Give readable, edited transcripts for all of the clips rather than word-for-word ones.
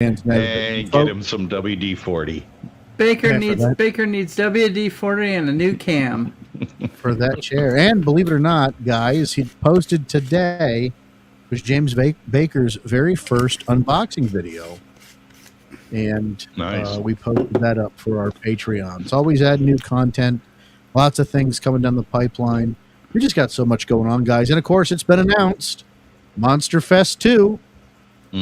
Hey, get him some WD-40. Baker needs WD-40 and a new cam for that chair. And believe it or not, guys, he posted today was James Baker's very first unboxing video. And Nice. We posted that up for our Patreon. It's always add new content, lots of things coming down the pipeline. We just got so much going on, guys. And of course, it's been announced Monster Fest 2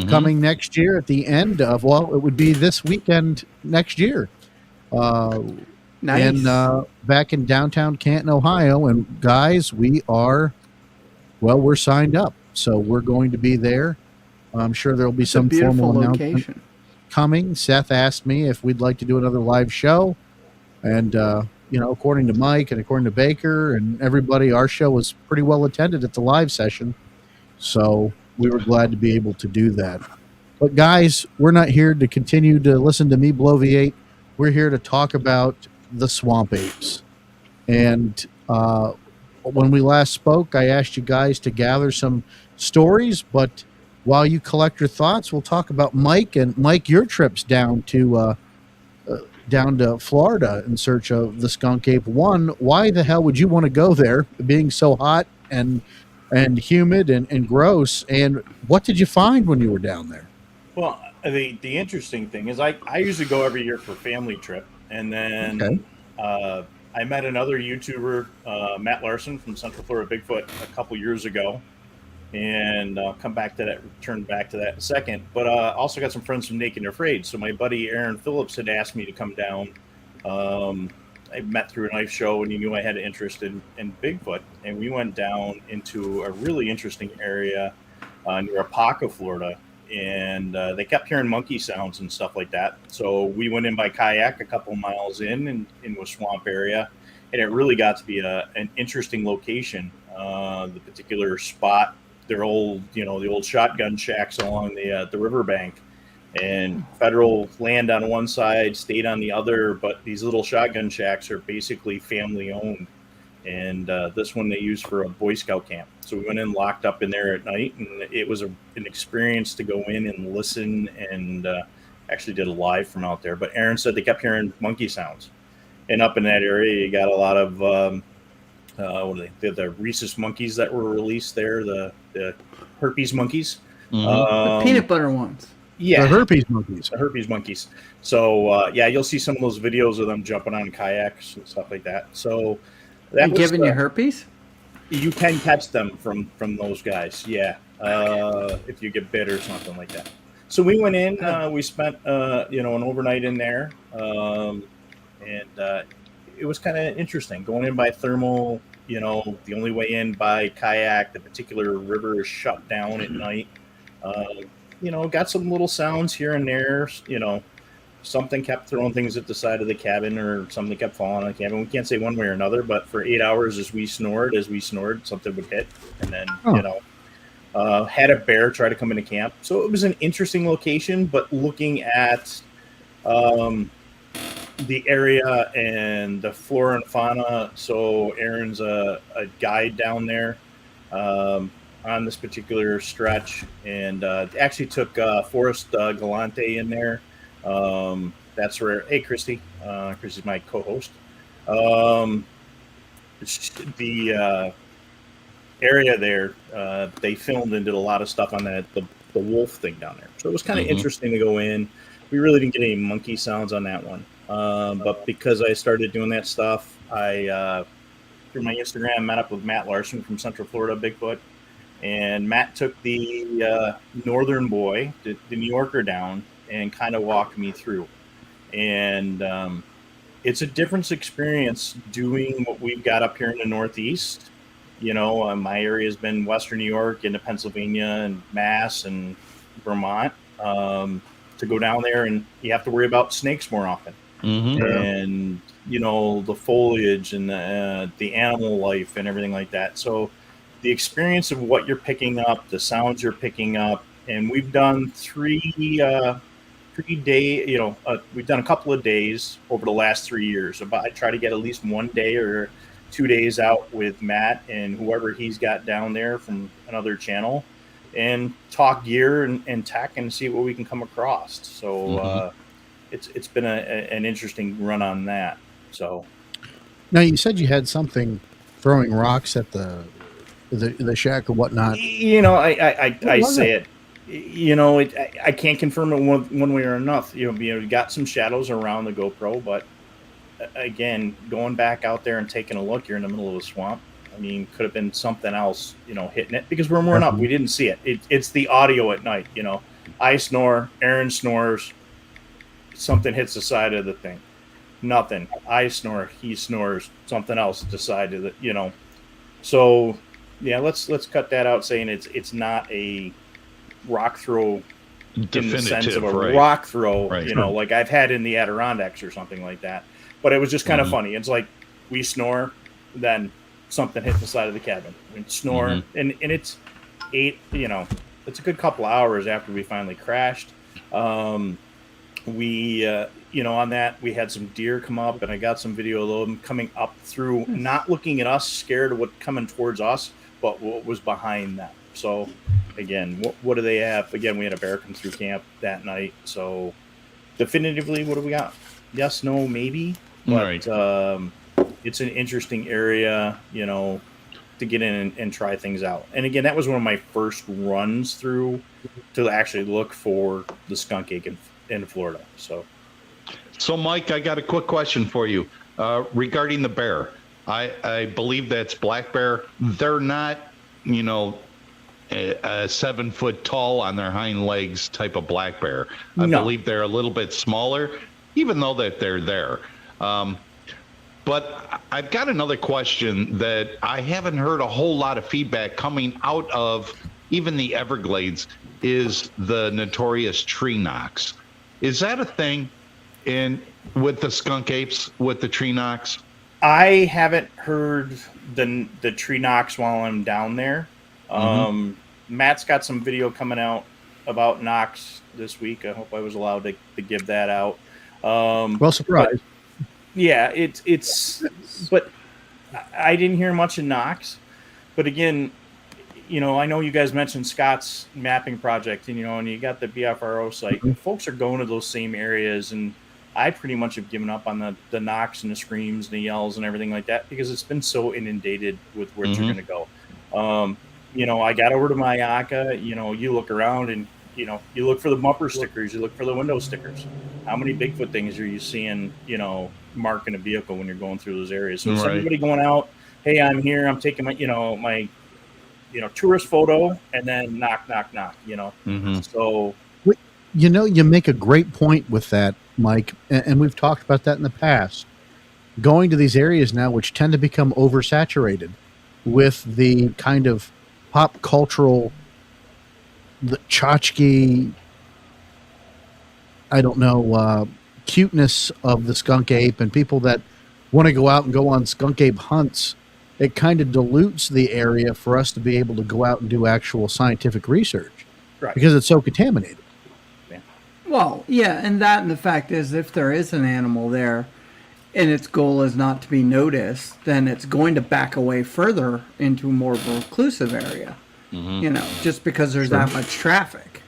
coming next year at the end of, well, it would be this weekend next year. Nice. And back in downtown Canton, Ohio. And guys, we're signed up. So we're going to be there. I'm sure there'll be some formal announcement coming. Seth asked me if we'd like to do another live show. And, according to Mike and according to Baker and everybody, our show was pretty well attended at the live session. So we were glad to be able to do that. But guys, we're not here to continue to listen to me bloviate. We're here to talk about the swamp apes. And when we last spoke, I asked you guys to gather some stories, but while you collect your thoughts, we'll talk about Mike. And Mike, your trips down to Florida in search of the skunk ape. One, why the hell would you want to go there, being so hot and humid and gross? And what did you find when you were down there? Well, the interesting thing is I usually go every year for a family trip, and then I met another YouTuber, Matt Larson from Central Florida Bigfoot, a couple years ago, and I'll turn back to that in a second. But also got some friends from Naked and Afraid. So my buddy Aaron Phillips had asked me to come down. I met through a knife show, and he knew I had an interest in Bigfoot, and we went down into a really interesting area near Apopka, Florida, and they kept hearing monkey sounds and stuff like that. So we went in by kayak a couple miles into a swamp area, and it really got to be an interesting location. The particular spot, the old shotgun shacks along the riverbank, and federal land on one side, state on the other, but these little shotgun shacks are basically family owned. And this one they use for a Boy Scout camp. So we went in, locked up in there at night, and it was an experience to go in and listen, and actually did a live from out there. But Aaron said they kept hearing monkey sounds. And up in that area, you got a lot of, the rhesus monkeys that were released there, the herpes monkeys. The peanut butter ones. Yeah. The herpes monkeys. The herpes monkeys. So, you'll see some of those videos of them jumping on kayaks and stuff like that. So, that was giving you herpes? You can catch them from those guys, yeah. If you get bit or something like that. So we went in, we spent an overnight in there, and it was kind of interesting going in by thermal. The only way in by kayak. The particular river is shut down at night. Got some little sounds here and there. Something kept throwing things at the side of the cabin, or something kept falling on the cabin. We can't say one way or another, but for 8 hours as we snored, something would hit. And then, had a bear try to come into camp. So it was an interesting location, but looking at the area and the flora and fauna. So Aaron's a guide down there on this particular stretch, and actually took Forrest Galante in there. That's where, hey, Christy. Christy's my co-host. The area there, they filmed and did a lot of stuff on the wolf thing down there. So it was kind of interesting to go in. We really didn't get any monkey sounds on that one. But because I started doing that stuff, I, through my Instagram, met up with Matt Larson from Central Florida Bigfoot. And Matt took the northern boy, the New Yorker, down and kind of walked me through. And it's a different experience doing what we've got up here in the Northeast. My area has been Western New York into Pennsylvania and Mass and Vermont. To go down there, and you have to worry about snakes more often. And, the foliage and the animal life and everything like that. So the experience of what you're picking up, the sounds you're picking up, and we've done 3 day, we've done a couple of days over the last 3 years. I try to get at least 1 day or 2 days out with Matt and whoever he's got down there from another channel. and talk gear and tech and see what we can come across. So it's been an interesting run on that. So now you said you had something throwing rocks at the shack or whatnot. you know, I say it. You know, I can't confirm it one way or another. You know, you got some shadows around the GoPro, but again, going back out there and taking a look, you're in the middle of a swamp. I mean, could have been something else, you know, hitting it because we're mooring up. We didn't see it. It's the audio at night, you know. I snore, Aaron snores, something hits the side of the thing. Nothing. I snore, he snores, something else decided that, you know. So yeah, let's cut that out saying it's not a rock throw Definitive, in the sense of a right. rock throw, Right. you know, like I've had in the Adirondacks or something like that. But it was just kind of funny. It's like we snore, then something hit the side of the cabin. We snore, and it's you know, it's a good couple hours after we finally crashed. You know, on that we had some deer come up, and I got some video of them coming up through, not looking at us, scared of what coming towards us, but what was behind them. So again, what do they have? Again, we had a bear come through camp that night. So definitively, what do we got? Yes, no, maybe. But it's an interesting area, you know, to get in and try things out. And again, that was one of my first runs through to actually look for the skunk ape in Florida. So Mike, I got a quick question for you regarding the bear. I believe that's black bear. They're not, you know, a 7 foot tall on their hind legs type of black bear. I believe they're a little bit smaller, even though that they're there. But I've got another question that I haven't heard a whole lot of feedback coming out of even the Everglades is the notorious tree knocks. Is that a thing with the skunk apes, with the tree knocks? I haven't heard the tree knocks while I'm down there. Matt's got some video coming out about knocks this week. I hope I was allowed to give that out. Well, surprised. Yeah, but I didn't hear much in knocks. But again, you know, I know you guys mentioned Scott's mapping project, and you know, and you got the BFRO site. Folks are going to those same areas, and I pretty much have given up on the knocks and the screams and the yells and everything like that because it's been so inundated with where you're going to go. You know, I got over to Mayaka. You know, you look around and you know, you look for the bumper stickers, you look for the window stickers. How many Bigfoot things are you seeing, you know, marking a vehicle when you're going through those areas? So it's everybody going out, hey, I'm here, I'm taking my tourist photo, and then knock, you know. So, you know, you make a great point with that, Mike, and we've talked about that in the past. Going to these areas now, which tend to become oversaturated with the kind of pop cultural, the tchotchke, I don't know, cuteness of the skunk ape, and people that want to go out and go on skunk ape hunts, it kind of dilutes the area for us to be able to go out and do actual scientific research, because it's so contaminated. Well, yeah, and the fact is, if there is an animal there and its goal is not to be noticed, then it's going to back away further into a more reclusive area, you know, just because there's that much traffic.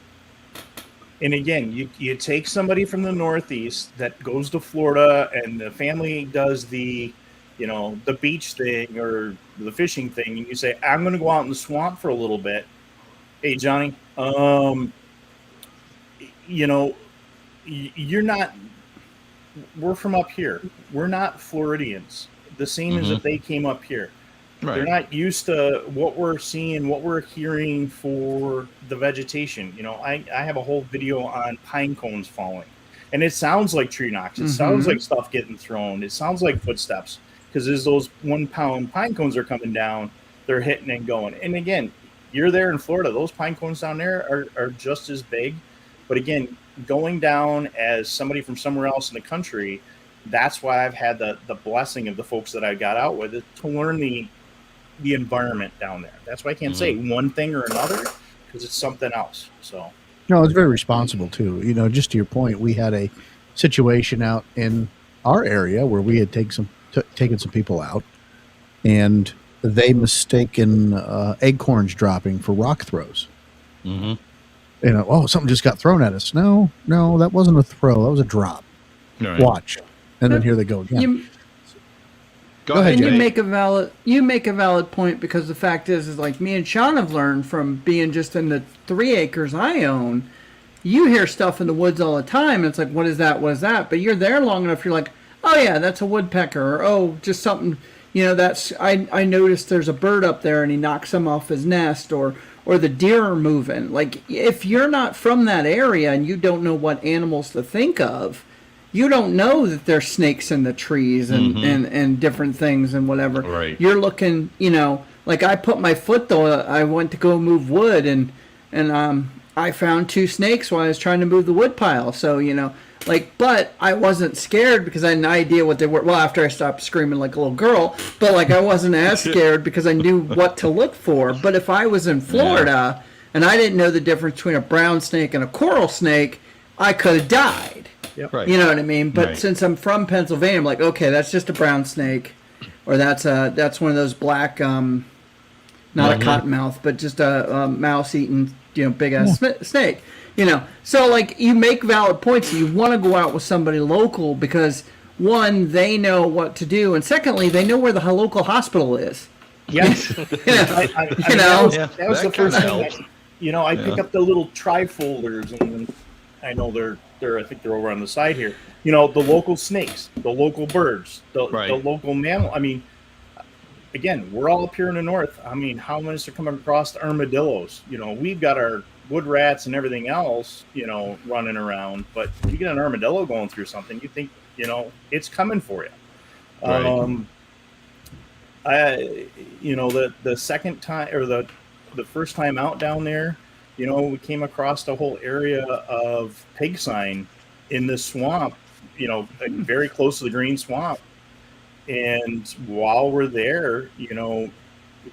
And again, you take somebody from the Northeast that goes to Florida, and the family does the, you know, the beach thing or the fishing thing, and you say, I'm going to go out in the swamp for a little bit. Hey, Johnny, you know, you're not, we're from up here. We're not Floridians. The same as if they came up here. They're not used to what we're seeing, what we're hearing for the vegetation. You know, I have a whole video on pine cones falling, and it sounds like tree knocks. It sounds like stuff getting thrown. It sounds like footsteps, because as those 1 pound pine cones are coming down, they're hitting and going. And again, you're there in Florida. Those pine cones down there are just as big. But again, going down as somebody from somewhere else in the country, that's why I've had the blessing of the folks that I got out with, to learn the environment down there. That's why I can't say one thing or another, because it's something else. So no, it's very responsible too. You know, just to your point, we had a situation out in our area where we had taken some people out, and they mistaken acorns dropping for rock throws. Mm-hmm. You know, oh, something just got thrown at us. No, that wasn't a throw. That was a drop. Right. Watch. And then here they go again. Go ahead, And Jay. you make a valid point, because the fact is like me and Sean have learned from being just in the 3 acres I own. You hear stuff in the woods all the time, and it's like, what is that? What is that? But you're there long enough, you're like, oh yeah, that's a woodpecker, or oh, just something. You know, that's I noticed there's a bird up there, and he knocks some off his nest, or the deer are moving. Like, if you're not from that area and you don't know what animals to think of, you don't know that there's snakes in the trees and different things and whatever. Right. You're looking, you know, like I put my foot though. I went to go move wood, and I found 2 snakes while I was trying to move the wood pile. So, you know, like, but I wasn't scared because I had no idea what they were. Well, after I stopped screaming like a little girl, but like I wasn't as scared because I knew what to look for. But if I was in Florida and I didn't know the difference between a brown snake and a coral snake, I could have died. Yep. Right. You know what I mean? But Right. since I'm from Pennsylvania, I'm like, okay, that's just a brown snake, or that's one of those black, not a cottonmouth, but just a mouse-eating, you know, big ass snake. You know, so like you make valid points. You want to go out with somebody local because, one, they know what to do, and secondly, they know where the local hospital is. Yes. You know, That was that the first kinda thing. I pick up the little tri-folders, and I know they're I think they're over on the side here. You know, the local snakes, the local birds, the local mammal. I mean, again, we're all up here in the north. I mean, how many are coming across the armadillos? You know, we've got our wood rats and everything else, you know, running around. But you get an armadillo going through something, you think, you know, it's coming for you. Right. You know, the second time, or the first time out down there, you know, we came across the whole area of pig sign in this swamp, you know, very close to the green swamp. And while we're there, you know,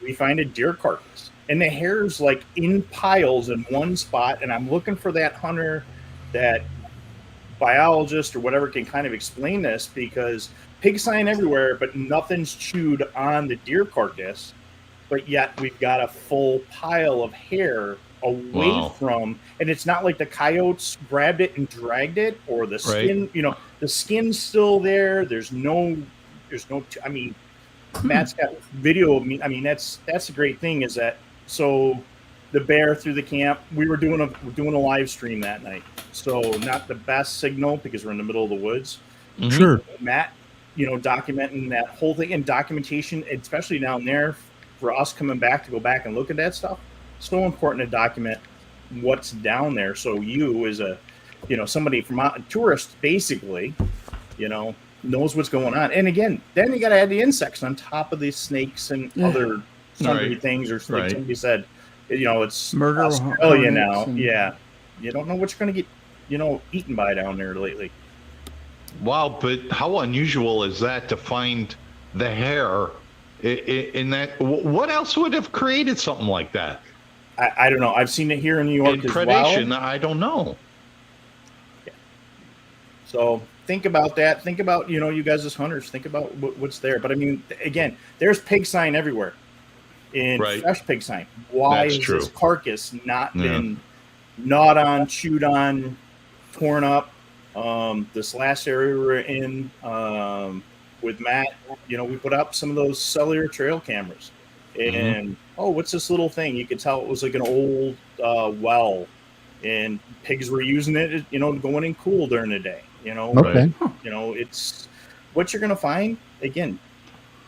we find a deer carcass, and the hair's like in piles in one spot. And I'm looking for that hunter, that biologist or whatever can kind of explain this, because pig sign everywhere, but nothing's chewed on the deer carcass. But yet we've got a full pile of hair away from, and it's not like the coyotes grabbed it and dragged it, or the skin, you know, the skin's still there. There's no, I mean, Matt's got video of me. I mean, that's the great thing is that, so the bear through the camp, we're doing a live stream that night. So not the best signal because we're in the middle of the woods. Mm-hmm. Sure. Matt, you know, documenting that whole thing, and documentation, especially down there for us coming back to go back and look at that stuff. So important to document what's down there, so you as a, you know, somebody from a tourist basically, you know, knows what's going on. And again, then you got to add the insects on top of these snakes and other sundry things, or like somebody said, you know, it's murder Australia now. Yeah, you don't know what you're going to get, you know, eaten by down there lately. Wow, but how unusual is that to find the hair in that? What else would have created something like that? I don't know. I've seen it here in New York In as predation, well. I don't know. Yeah. So think about that. Think about, you know, you guys as hunters, think about what's there. But I mean, again, there's pig sign everywhere in fresh pig sign. Why has this carcass not been gnawed on, chewed on, torn up? This last area we were in with Matt, you know, we put up some of those cellular trail cameras. And what's this little thing? You could tell it was like an old well, and pigs were using it, you know, going in cool during the day. You know, you know, it's what you're gonna find. Again,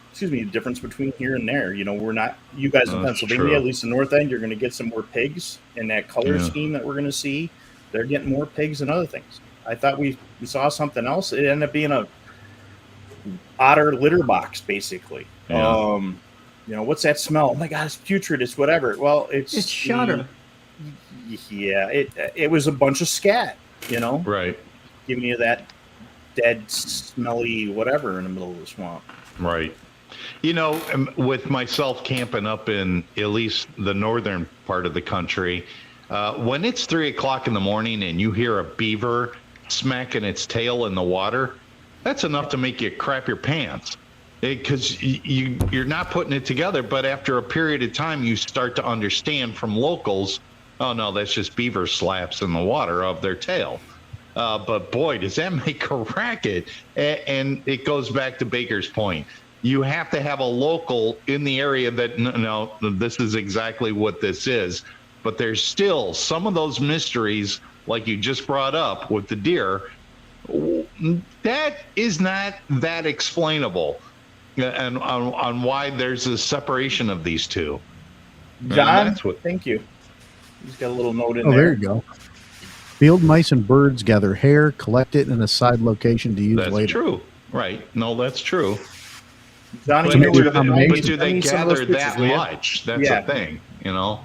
excuse me, the difference between here and there. You know, we're not, you guys in Pennsylvania, at least the north end, you're gonna get some more pigs, and that color scheme that we're gonna see, they're getting more pigs and other things. I thought we saw something else. It ended up being a otter litter box, basically. Yeah. You know, what's that smell? Oh my God, it's putrid. It's whatever. Well, it's shutter. Yeah, it was a bunch of scat. You know, giving you that dead, smelly whatever in the middle of the swamp. Right. You know, with myself camping up in at least the northern part of the country, when it's 3 o'clock in the morning and you hear a beaver smacking its tail in the water, that's enough to make you crap your pants. Because you're not putting it together, but after a period of time, you start to understand from locals Oh no, that's just beaver slaps in the water of their tail. But boy, does that make a racket. And it goes back to Baker's point. You have to have a local in the area that, no, this is exactly what this is. But there's still some of those mysteries, like you just brought up with the deer, that is not that explainable. And on why there's a separation of these two. John, thank you. He's got a little note in there. Oh, there you go. Field mice and birds gather hair, collect it in a side location to use later. That's true. Right. No, that's true. Johnny, but do they gather that much? That's the thing, you know?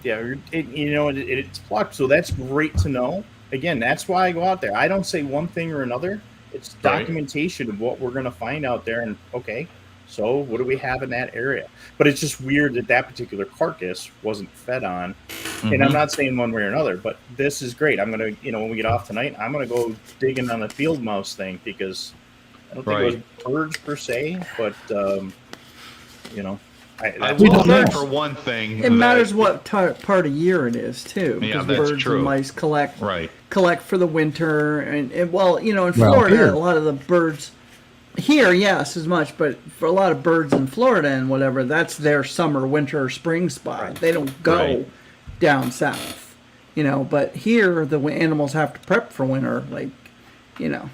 Yeah, it's plucked, so that's great to know. Again, that's why I go out there. I don't say one thing or another. It's documentation of what we're going to find out there. And, okay, so what do we have in that area? But it's just weird that particular carcass wasn't fed on. Mm-hmm. And I'm not saying one way or another, but this is great. I'm going to, when we get off tonight, I'm going to go digging on the field mouse thing because I don't think it was birds per se, but, I will say for one thing. It matters what part of year it is, too. Yeah, because that's birds true. and mice collect for the winter. And in Florida, a lot of the birds... Here, yes, as much, but for a lot of birds in Florida and whatever, that's their summer, winter, spring spot. Right. They don't go down south, But here, the animals have to prep for winter, And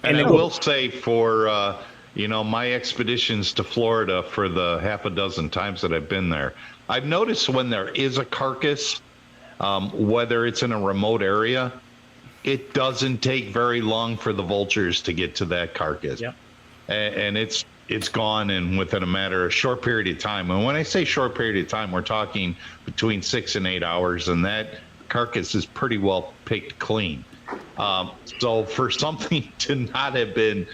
I will say for, my expeditions to Florida for the half a dozen times that I've been there, I've noticed when there is a carcass, whether it's in a remote area, it doesn't take very long for the vultures to get to that carcass. Yep. And it's gone in within a short period of time. And when I say short period of time, we're talking between 6 and 8 hours, and that carcass is pretty well picked clean. So for something to not have been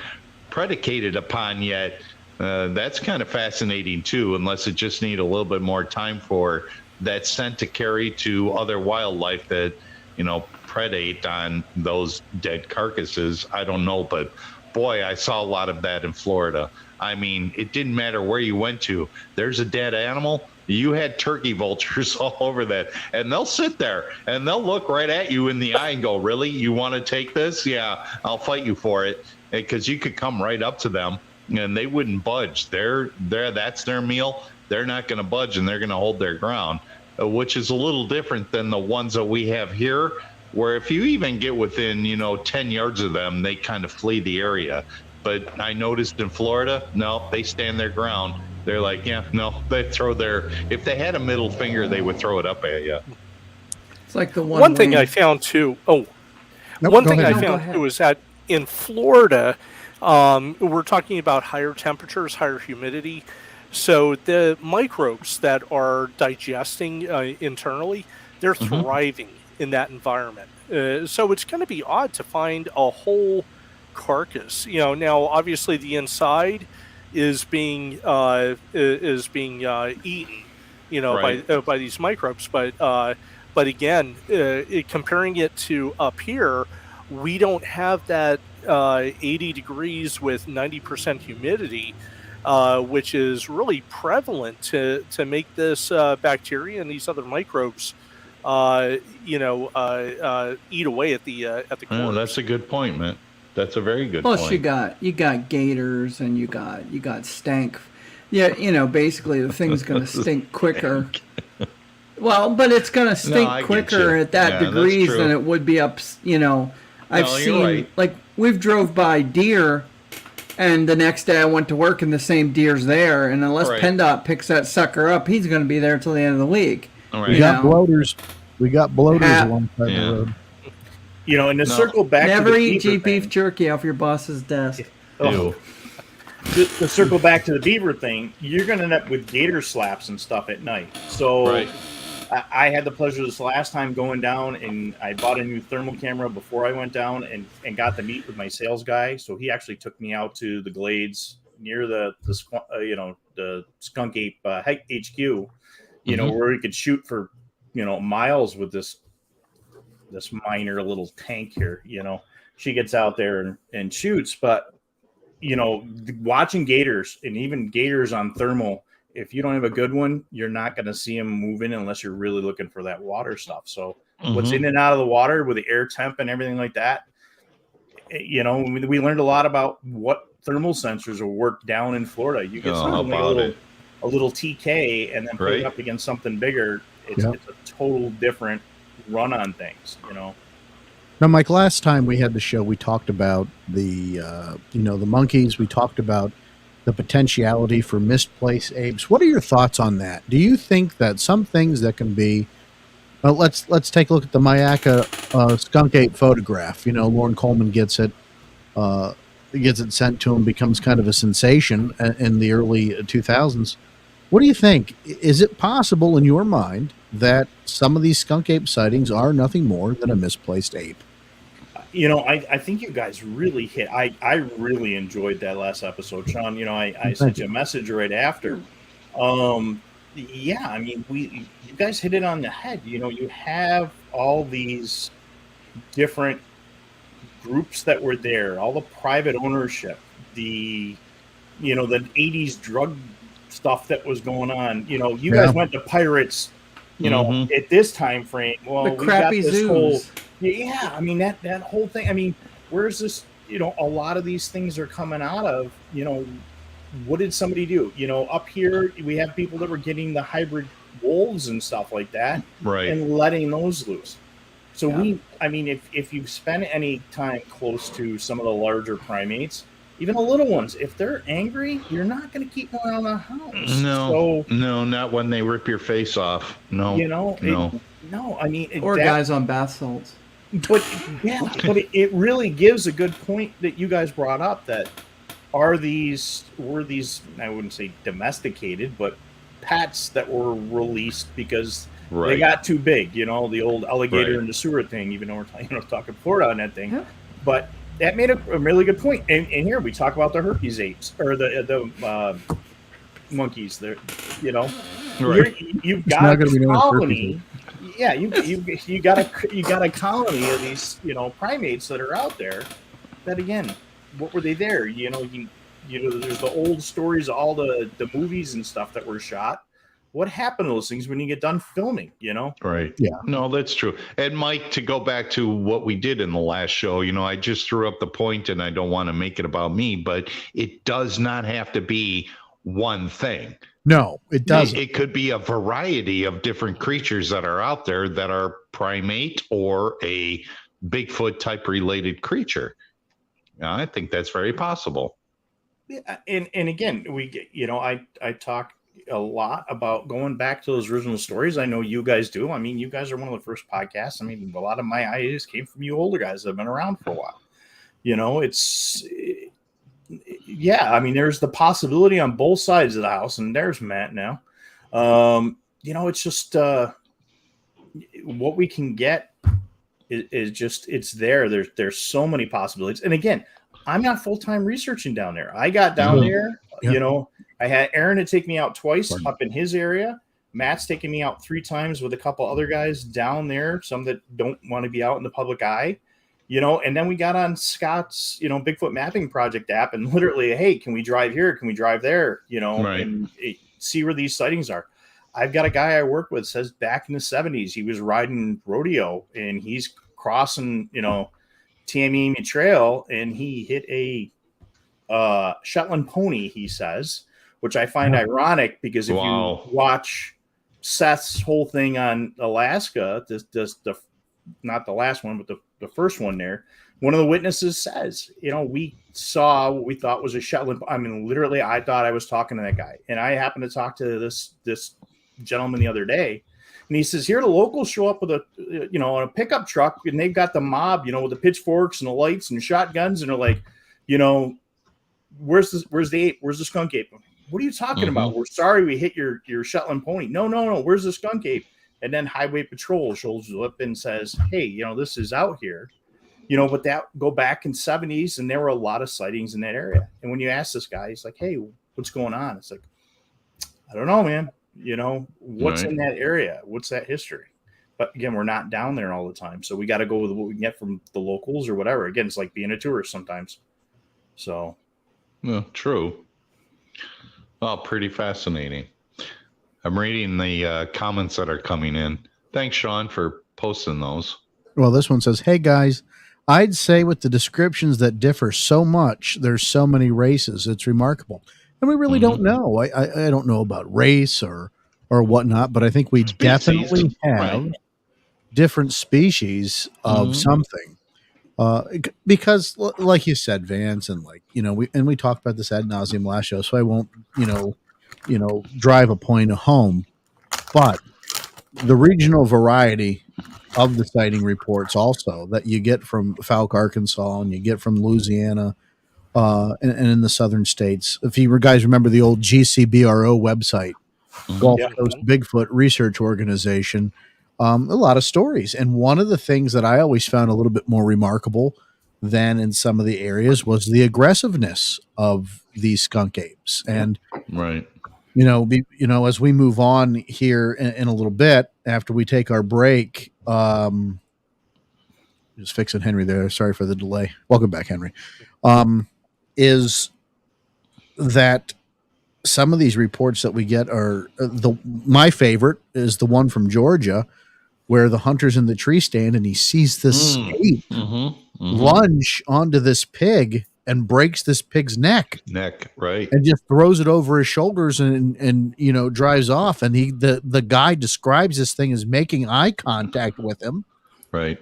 predicated upon yet, that's kind of fascinating too, unless it just need a little bit more time for that scent to carry to other wildlife that, predate on those dead carcasses. I don't know, but boy, I saw a lot of that in Florida. I mean, it didn't matter where you went to. There's a dead animal. You had turkey vultures all over that, and they'll sit there and they'll look right at you in the eye and go, "Really? You want to take this? Yeah, I'll fight you for it." Because you could come right up to them and they wouldn't budge. That's their meal. They're not going to budge, and they're going to hold their ground, which is a little different than the ones that we have here, where if you even get within, 10 yards of them, they kind of flee the area. But I noticed in Florida, no, they stand their ground. They're like, they throw if they had a middle finger, they would throw it up at you. It's like the one thing I found too. One thing I found too is that in Florida, we're talking about higher temperatures, higher humidity. So the microbes that are digesting internally, they're thriving in that environment. So it's going to be odd to find a whole carcass. Now obviously the inside is being eaten, by these microbes. But again, comparing it to up here, we don't have that 80 degrees with 90% humidity, which is really prevalent to make this bacteria and these other microbes eat away at the corners. Oh, that's a good point, man. That's a very good point. Plus, you got gators and you got stank. Yeah, basically the thing's going to stink quicker. Well, but it's going to stink quicker at that degrees than it would be up. I've seen we've drove by deer, and the next day I went to work and the same deer's there, and unless PennDOT picks that sucker up, he's going to be there till the end of the week. Right. We got bloaters. We got bloaters along the road. And to circle back never to the eat beef jerky off your boss's desk. Ew. To circle back to the beaver thing, you're going to end up with gator slaps and stuff at night. So I had the pleasure this last time going down, and I bought a new thermal camera before I went down and got to meet with my sales guy. So he actually took me out to the glades near the Skunk Ape HQ, where we could shoot for miles with this minor little tank here. She gets out there and shoots, but watching gators and even gators on thermal if you don't have a good one, you're not going to see them moving unless you're really looking for that water stuff. So what's in and out of the water with the air temp and everything like that, we learned a lot about what thermal sensors will work down in Florida. You get something like a little TK and then put it up against something bigger. It's a total different run on things, Now, Mike, last time we had the show, we talked about the monkeys. We talked about the potentiality for misplaced apes. What are your thoughts on that? Do you think that some things that can be, let's take a look at the Myakka skunk ape photograph. Lauren Coleman gets it sent to him, becomes kind of a sensation in the early 2000s. What do you think? Is it possible in your mind that some of these skunk ape sightings are nothing more than a misplaced ape? I think you guys really hit. I really enjoyed that last episode, Sean. I sent you a message right after. Yeah, I mean, you guys hit it on the head. You have all these different groups that were there, all the private ownership, the 80s drug stuff that was going on. You guys went to pirates, at this time frame. Well, the crappy zoos. I mean, that whole thing. I mean, where's this? A lot of these things are coming out of. What did somebody do? Up here we have people that were getting the hybrid wolves and stuff like that, right, and letting those loose. So if you've spent any time close to some of the larger primates, even the little ones, if they're angry, you're not going to keep them around the house. No, not when they rip your face off. No, no. I mean, or guys on bath salts. But it really gives a good point that you guys brought up. That were these, I wouldn't say domesticated, but pets that were released because they got too big. The old alligator in the sewer thing. Even though we're talking Florida on that thing, but that made a really good point. And here we talk about the herpes apes or the monkeys. There, you've got a colony. Yeah, you got a colony of these primates that are out there. That again, what were they there? There's the old stories, all the movies and stuff that were shot. What happened to those things when you get done filming? Right. Yeah. No, that's true. And Mike, to go back to what we did in the last show, I just threw up the point, and I don't want to make it about me, but it does not have to be one thing. No, it doesn't. It could be a variety of different creatures that are out there that are primate or a Bigfoot type related creature. I think that's very possible. Yeah, and again, we get, I talk a lot about going back to those original stories. I know you guys do. I mean, you guys are one of the first podcasts. I mean, a lot of my ideas came from you older guys that have been around for a while. I mean, there's the possibility on both sides of the house, and there's Matt now. It's just what we can get is just, it's there. There's so many possibilities. And again, I'm not full-time researching down there. I got down there, I had Aaron to take me out twice up in his area. Matt's taken me out 3 times with a couple other guys down there, some that don't want to be out in the public eye. And then we got on Scott's, Bigfoot mapping project app and literally, hey, can we drive here? Can we drive there? And see where these sightings are. I've got a guy I work with says back in the 70s, he was riding rodeo and he's crossing, Tamiami Trail and he hit a Shetland pony, he says, which I find ironic because if you watch Seth's whole thing on Alaska, not the last one, but the first one there, one of the witnesses says, we saw what we thought was a Shetland. I mean, literally, I thought I was talking to that guy. And I happened to talk to this gentleman the other day. And he says, here, the locals show up with a pickup truck and they've got the mob, with the pitchforks and the lights and shotguns. And they're like, where's the ape? Where's the skunk ape? What are you talking about? We're sorry we hit your Shetland pony. No. Where's the skunk ape? And then Highway Patrol shows up and says, hey, this is out here, but that go back in 70s. And there were a lot of sightings in that area. And when you ask this guy, he's like, hey, what's going on? It's like, I don't know, man. What's in that area? What's that history? But again, we're not down there all the time. So we got to go with what we can get from the locals or whatever. Again, it's like being a tourist sometimes. So. True. Oh, pretty fascinating. I'm reading the comments that are coming in. Thanks, Sean, for posting those. Well, this one says, "Hey guys, I'd say with the descriptions that differ so much, there's so many races. It's remarkable, and we really don't know. I don't know about race or whatnot, but I think we definitely have different species of something. Because, like you said, Vance, and we talked about this ad nauseum last show, so I won't drive a point home, but the regional variety of the sighting reports also that you get from Fouke, Arkansas, and you get from Louisiana, and in the southern states. If you guys remember the old GCBRO website, Gulf Coast Bigfoot Research Organization, a lot of stories. And one of the things that I always found a little bit more remarkable than in some of the areas was the aggressiveness of these skunk apes. And as we move on here in a little bit, after we take our break, just fixing Henry there. Sorry for the delay. Welcome back, Henry. Is that some of these reports that we get are my favorite is the one from Georgia, where the hunter's in the tree stand and he sees this ape lunge onto this pig and breaks this pig's neck, right, and just throws it over his shoulders and drives off. And the guy describes this thing as making eye contact with him, right,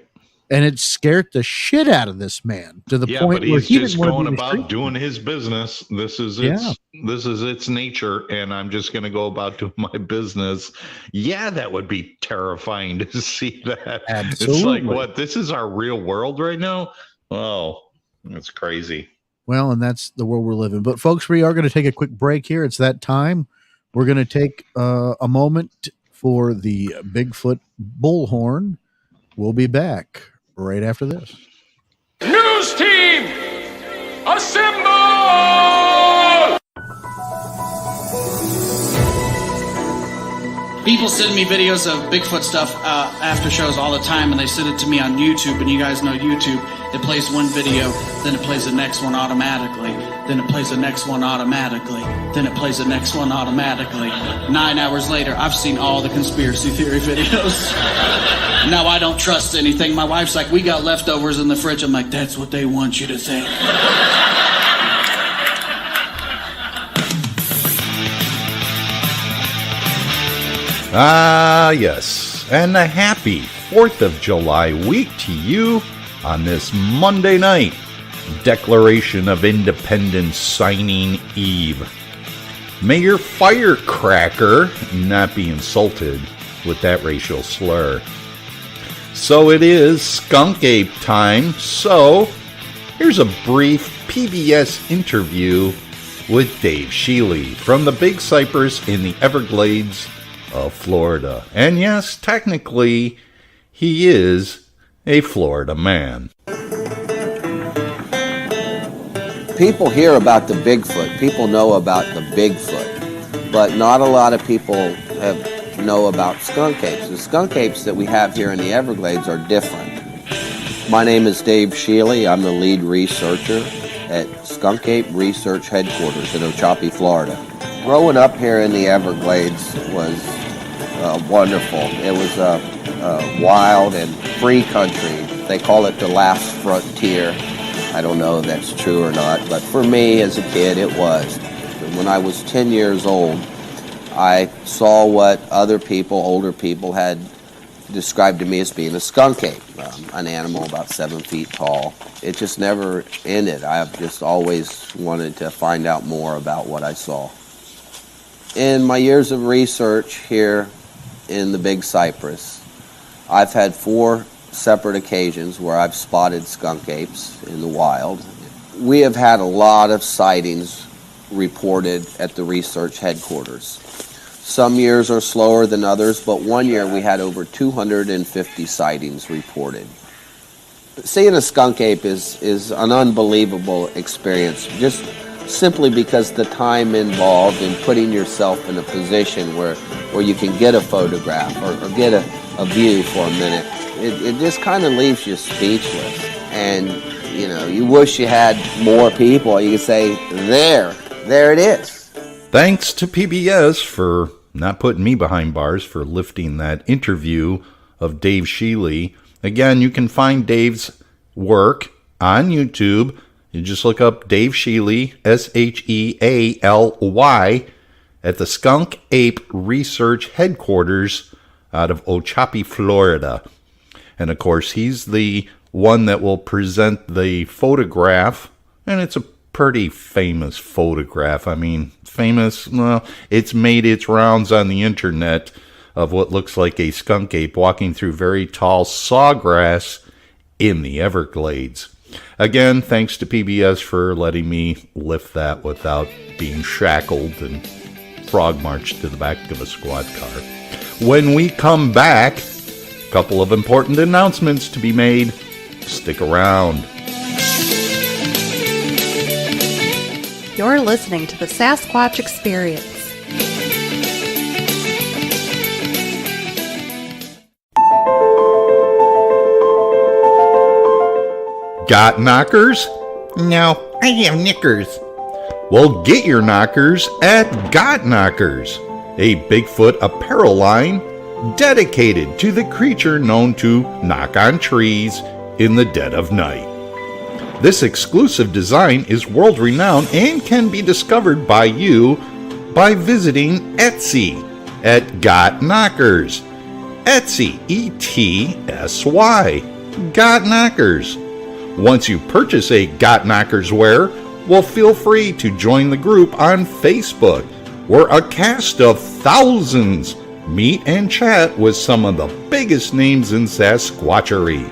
and it scared the shit out of this man to the point but where he's he just didn't going want to be about doing his business. This is its nature, and I'm just going to go about doing my business. Yeah, that would be terrifying to see that. Absolutely. It's like, what? This is our real world right now? Oh, that's crazy. Well, and that's the world we're living. But folks, we are going to take a quick break here. It's that time. We're going to take a moment for the Bigfoot bullhorn. We'll be back right after this. News team, assemble! People send me videos of Bigfoot stuff after shows all the time, and they send it to me on YouTube. And you guys know YouTube. It plays one video, then it plays the next one automatically, then it plays the next one automatically, then it plays the next one automatically. 9 hours later, I've seen all the conspiracy theory videos. Now I don't trust anything. My wife's like, we got leftovers in the fridge. I'm like, that's what they want you to think. Yes, and a happy 4th of July week to you on this Monday night, Declaration of Independence signing eve. May your firecracker not be insulted with that racial slur. So it is skunk ape time, so here's a brief PBS interview with Dave Shealy from the Big Cypress in the Everglades of Florida. And yes, technically, he is a Florida man. People hear about the Bigfoot. People know about the Bigfoot. But not a lot of people know about skunk apes. The skunk apes that we have here in the Everglades are different. My name is Dave Shealy. I'm the lead researcher at Skunk Ape Research Headquarters in Ochopee, Florida. Growing up here in the Everglades was wonderful. It was a wild and free country. They call it the last frontier. I don't know if that's true or not, but for me as a kid it was. When I was 10 years old, I saw what other people, older people, had described to me as being a skunk ape, an animal about 7 feet tall. It just never ended. I've just always wanted to find out more about what I saw. In my years of research here in the Big Cypress, I've had 4 separate occasions where I've spotted skunk apes in the wild. We have had a lot of sightings reported at the research headquarters. Some years are slower than others, but one year we had over 250 sightings reported. Seeing a skunk ape is an unbelievable experience, just simply because the time involved in putting yourself in a position where you can get a photograph or get a view for a minute. It just kind of leaves you speechless. And, you wish you had more people. You could say, there it is. Thanks to PBS for not putting me behind bars for lifting that interview of Dave Shealy. Again, you can find Dave's work on YouTube. You just look up Dave Shealy, Shealy, at the Skunk Ape Research Headquarters out of Ochapee, Florida. And of course, he's the one that will present the photograph, and it's a pretty famous photograph. I mean, famous, well, it's made its rounds on the internet of what looks like a skunk ape walking through very tall sawgrass in the Everglades. Again, thanks to PBS for letting me lift that without being shackled and frog marched to the back of a squad car. When we come back, a couple of important announcements to be made. Stick around. You're listening to the Sasquatch Experience. Got knockers? No, I have knickers. Well, get your knockers at Got Knockers, a Bigfoot apparel line dedicated to the creature known to knock on trees in the dead of night. This exclusive design is world-renowned and can be discovered by you by visiting Etsy at Got Knockers. Etsy, E-T-S-Y. Got Knockers. Once you purchase a Got Knockers wear, well, feel free to join the group on Facebook, where a cast of thousands meet and chat with some of the biggest names in Sasquatchery.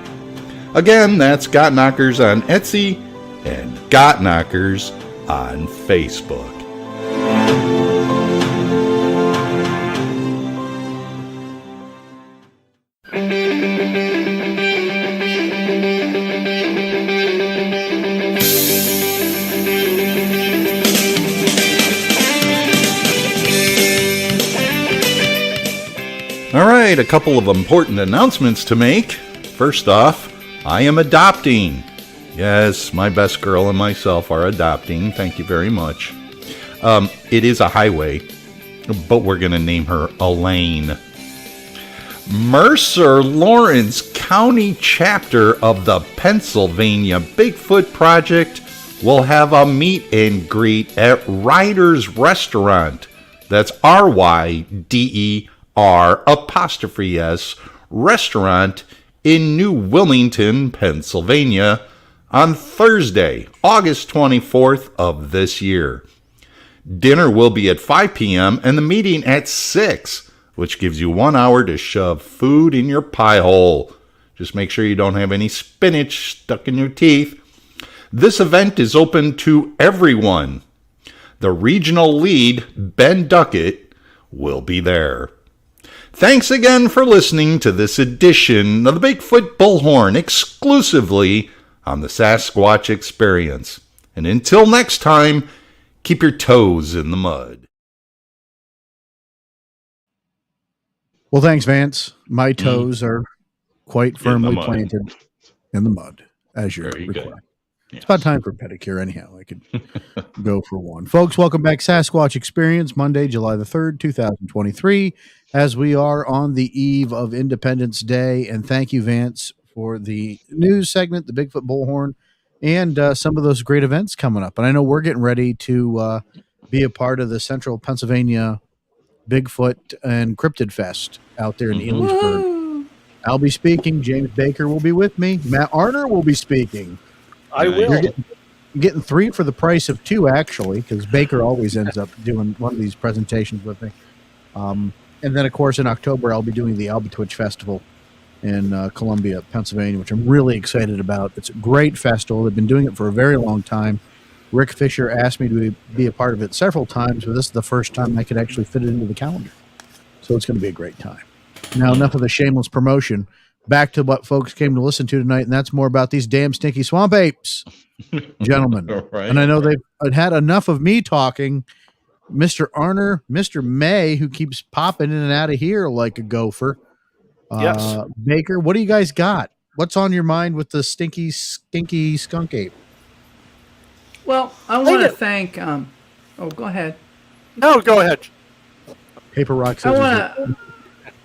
Again, that's Got Knockers on Etsy and Got Knockers on Facebook. All right, a couple of important announcements to make. First off, I am adopting. Yes, my best girl and myself are adopting. Thank you very much. It is a highway, but we're going to name her Elaine. Mercer Lawrence County chapter of the Pennsylvania Bigfoot Project will have a meet and greet at Ryder's Restaurant. That's RYDER''S restaurant in New Wilmington, Pennsylvania, on Thursday, August 24th of this year. Dinner will be at 5 p.m. and the meeting at 6, which gives you 1 hour to shove food in your pie hole. Just make sure you don't have any spinach stuck in your teeth. This event is open to everyone. The regional lead, Ben Duckett, will be there. Thanks again for listening to this edition of the Bigfoot Bullhorn exclusively on the Sasquatch Experience. And until next time, keep your toes in the mud. Well, thanks, Vance. My toes are quite firmly planted in the mud, as you're required. It's about time for a pedicure anyhow. I could go for one. Folks, welcome back. Sasquatch Experience, Monday, July the 3rd, 2023, as we are on the eve of Independence Day. And thank you, Vance, for the news segment, the Bigfoot Bullhorn, and some of those great events coming up. And I know we're getting ready to be a part of the Central Pennsylvania Bigfoot and Cryptid Fest out there in Elysburg. I'll be speaking. James Baker will be with me. Matt Arner will be speaking. I will. You're getting 3 for the price of 2, actually, because Baker always ends up doing one of these presentations with me. And then, of course, in October, I'll be doing the Albatwitch Festival in Columbia, Pennsylvania, which I'm really excited about. It's a great festival. They've been doing it for a very long time. Rick Fisher asked me to be a part of it several times, but this is the first time I could actually fit it into the calendar. So it's going to be a great time. Now, enough of the shameless promotion. Back to what folks came to listen to tonight, and that's more about these damn stinky swamp apes, gentlemen. Right. And I know they've had enough of me talking. Mr. Arner, Mr. May, who keeps popping in and out of here like a gopher. Yes. Baker, what do you guys got? What's on your mind with the stinky skunk ape? Well, I want to thank. Go ahead. No, go ahead. Paper, rock, scissors.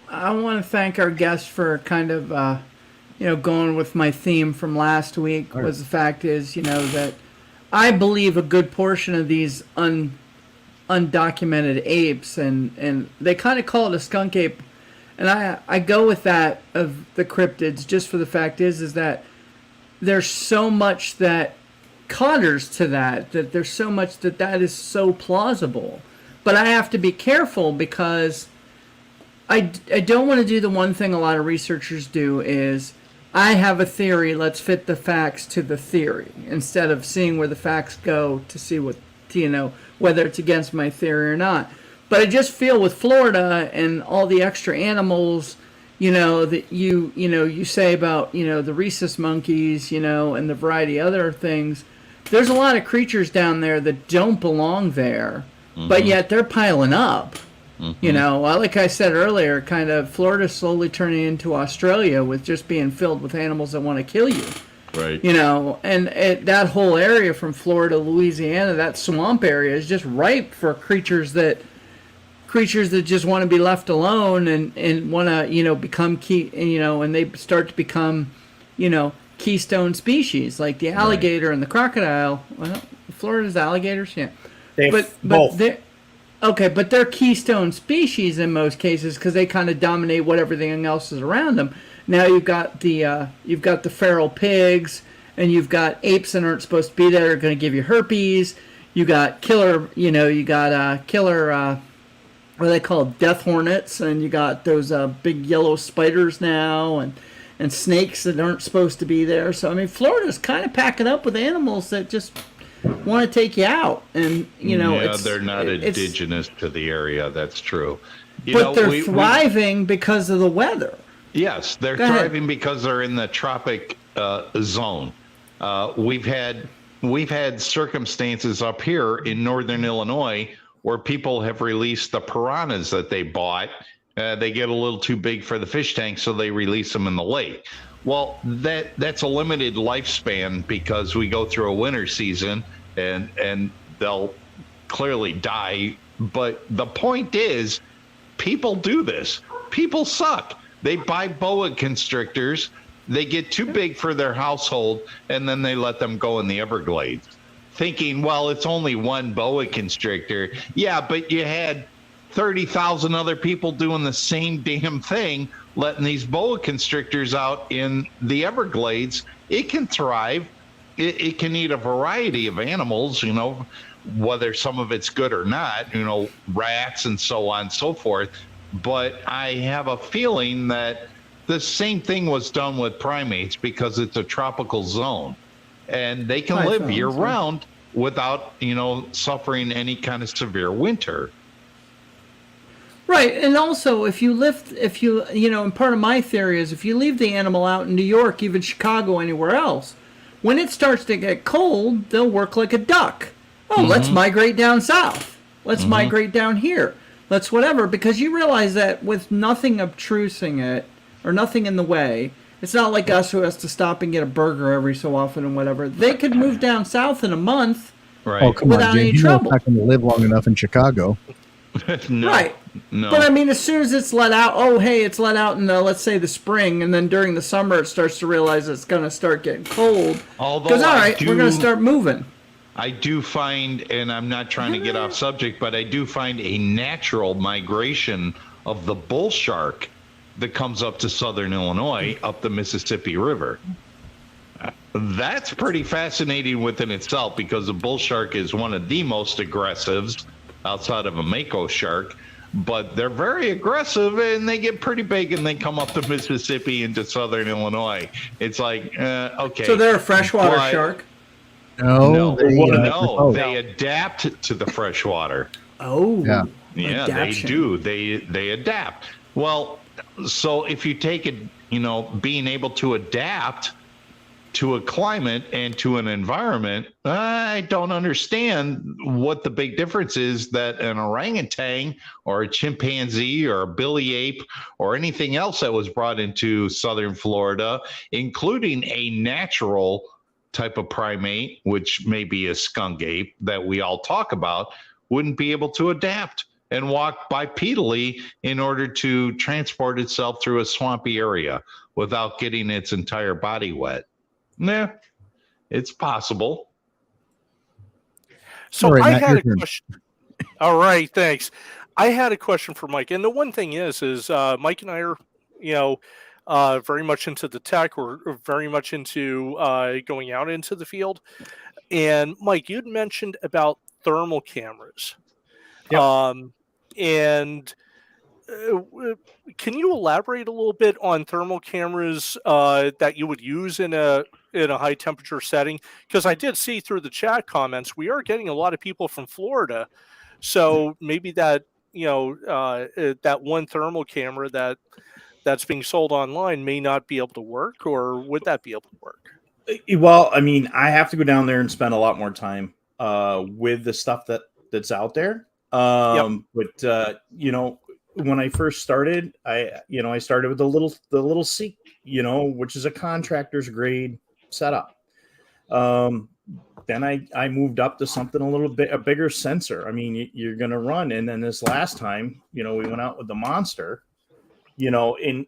I want to thank our guest for kind of, going with my theme from last week. Right. Was the fact is, that I believe a good portion of these undocumented apes, and they kind of call it a skunk ape, and I go with that of the cryptids just for the fact is that there's so much that caters to that there's so much that is so plausible. But I have to be careful because I don't want to do the one thing a lot of researchers do is I have a theory, let's fit the facts to the theory instead of seeing where the facts go to see what, whether it's against my theory or not. But I just feel with Florida and all the extra animals, that you say about, the rhesus monkeys, and the variety of other things. There's a lot of creatures down there that don't belong there, but yet they're piling up. Like I said earlier, kind of Florida's slowly turning into Australia with just being filled with animals that want to kill you. Right. And that whole area from Florida, Louisiana, that swamp area is just ripe for creatures that just want to be left alone and want to, become key, and they start to become, keystone species like the alligator and the crocodile. Well, Florida's alligators, yeah. But they're okay, but they're keystone species in most cases because they kind of dominate what everything else is around them. Now you've got the feral pigs, and you've got apes that aren't supposed to be there, are going to give you herpes. You got killer, what are they called, death hornets, and you got those big yellow spiders now, and snakes that aren't supposed to be there. So I mean, Florida's kind of packing up with animals that just want to take you out, and they're not indigenous to the area. That's true. But they're thriving because of the weather. Yes, they're thriving because they're in the tropic zone. We've had circumstances up here in northern Illinois where people have released the piranhas that they bought. They get a little too big for the fish tank, so they release them in the lake. Well, that's a limited lifespan because we go through a winter season and they'll clearly die. But the point is, people do this. People suck. They buy boa constrictors. They get too big for their household, and then they let them go in the Everglades, thinking, well, it's only one boa constrictor. Yeah, but you had 30,000 other people doing the same damn thing, letting these boa constrictors out in the Everglades. It can thrive. It can eat a variety of animals, whether some of it's good or not, rats and so on and so forth. But I have a feeling that the same thing was done with primates because it's a tropical zone and they can live year round without, suffering any kind of severe winter. Right. And also and part of my theory is if you leave the animal out in New York, even Chicago, anywhere else, when it starts to get cold, they'll work like a duck. Oh, let's migrate down south. Let's migrate down here. Let's whatever, because you realize that with nothing obtrusing it or nothing in the way, it's not like us who has to stop and get a burger every so often and whatever. They could move down south in a month without any trouble. You're not going to live long enough in Chicago. No, right. No. But I mean, as soon as it's let out, it's let out in let's say the spring, and then during the summer it starts to realize it's going to start getting cold. Because we're going to start moving. I do find, and I'm not trying to get off subject, but I do find a natural migration of the bull shark that comes up to southern Illinois, up the Mississippi River. That's pretty fascinating within itself because the bull shark is one of the most aggressives outside of a mako shark, but they're very aggressive and they get pretty big and they come up the Mississippi into southern Illinois. It's like, okay. So they're a freshwater shark? No, they adapt to the freshwater. Oh, yeah, adaptation. they do. They adapt. Well, so if you take it, being able to adapt to a climate and to an environment, I don't understand what the big difference is that an orangutan or a chimpanzee or a billy ape or anything else that was brought into southern Florida, including a natural type of primate, which may be a skunk ape that we all talk about, wouldn't be able to adapt. and walk bipedally in order to transport itself through a swampy area without getting its entire body wet. Nah, it's possible. So right, I Matt, had a your turn. question. All right, thanks. I had a question for Mike, and the one thing is Mike and I are, very much into the tech. We're very much into going out into the field. And Mike, you'd mentioned about thermal cameras. Yep. And can you elaborate a little bit on thermal cameras that you would use in a high temperature setting? Because I did see through the chat comments we are getting a lot of people from Florida, so maybe that that one thermal camera that's being sold online may not be able to work, or would that be able to work? Well, I mean, I have to go down there and spend a lot more time with the stuff that's out there. But when I first started, I started with the little Seek, which is a contractor's grade setup. Then I moved up to something a bigger sensor. I mean, you're going to run. And then this last time, we went out with the Monster, and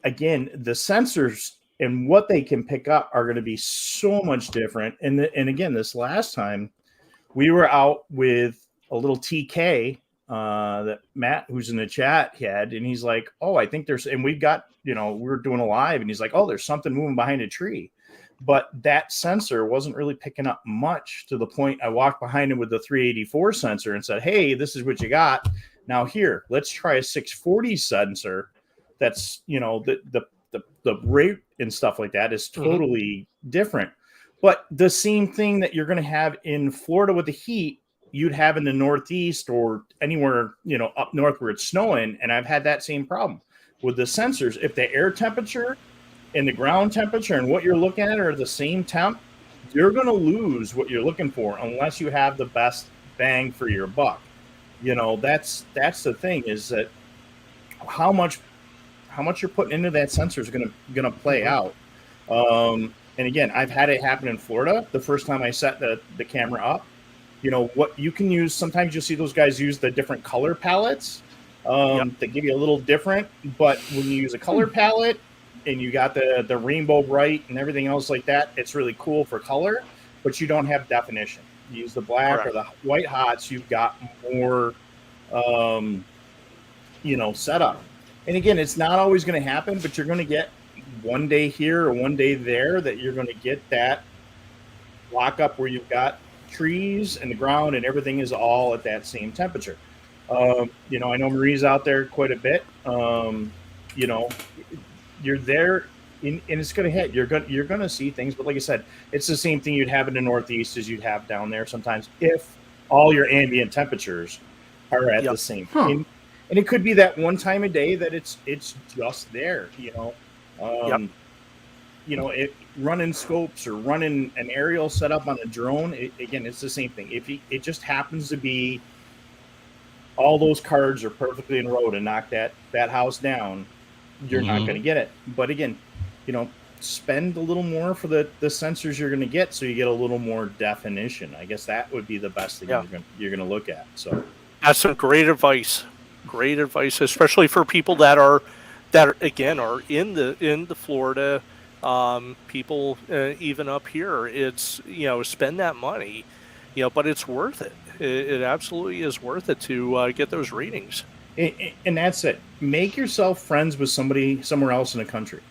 again, the sensors and what they can pick up are going to be so much different. And again, this last time we were out with a little TK that Matt, who's in the chat, had, and he's like, "Oh, I think there's," and we've got, we were doing a live, and he's like, "Oh, there's something moving behind a tree." But that sensor wasn't really picking up much, to the point I walked behind him with the 384 sensor and said, "Hey, this is what you got. Now here, let's try a 640 sensor. That's, the rate and stuff like that is totally different." But the same thing that you're going to have in Florida with the heat, you'd have in the Northeast or anywhere, up north where it's snowing. And I've had that same problem with the sensors. If the air temperature and the ground temperature and what you're looking at are the same temp, you're going to lose what you're looking for unless you have the best bang for your buck. That's the thing, is that how much you're putting into that sensor is going to play out. And again, I've had it happen in Florida. The first time I set the camera up, what you can use. Sometimes you'll see those guys use the different color palettes that give you a little different. But when you use a color palette and you got the rainbow bright and everything else like that, it's really cool for color, but you don't have definition. You use the black or the white hots, you've got more, setup. And again, it's not always going to happen, but you're going to get one day here or one day there that you're going to get that lockup where you've got trees and the ground and everything is all at that same temperature. I know Marie's out there quite a bit. You're there and it's going to hit. You're going to see things, but like I said, it's the same thing you'd have in the Northeast as you'd have down there sometimes if all your ambient temperatures are at the same. And it could be that one time a day that it's just there, running scopes or running an aerial setup on a drone. Again, it's the same thing. If it just happens to be all those cards are perfectly in a row to knock that house down, you're not going to get it. But again, spend a little more for the sensors you're going to get, so you get a little more definition. I guess that would be the best thing you're going to look at. So that's some great advice. Great advice, especially for people that are again are in the Florida people, even up here. It's spend that money, but it's worth it. It absolutely is worth it to get those readings. And that's it. Make yourself friends with somebody somewhere else in the country.